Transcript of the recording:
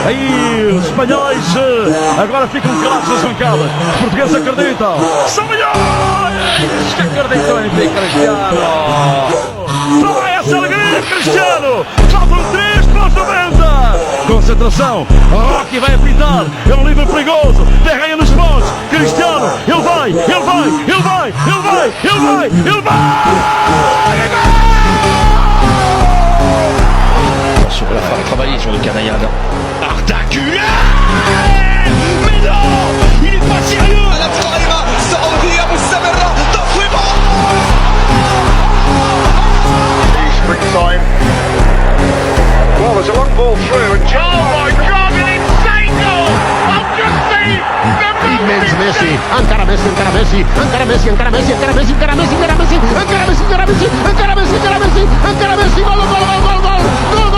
Aí os espanhóis agora ficam calados nas bancadas. Os portugueses acreditam. São milhões que acreditam em ti, Cristiano. Não é essa alegria, Cristiano. Faltam 3 para os 90. Concentração. Rocky vai apitar. É um livre perigoso. Derranha nos pontos. Cristiano. Ele vai. Ele vai. Ele vai. Ele vai. Ele vai. Ele vai. Sur la faire travailler sur le Canaillade. Arda mais non, il est pas sérieux. La Torreira, Saudi Abou Samerra, Tafriba. Springtime. Well, there's a long ball through and oh my God, an insane goal! I've just seen the Immens Messi, encara Messi, encara Messi, encara Messi, encara Messi, encara Messi, encara Messi, encara Messi, encara Messi, encara Messi, encara Messi, encara Messi, encara Messi, gol, gol, gol, gol, gol, gol.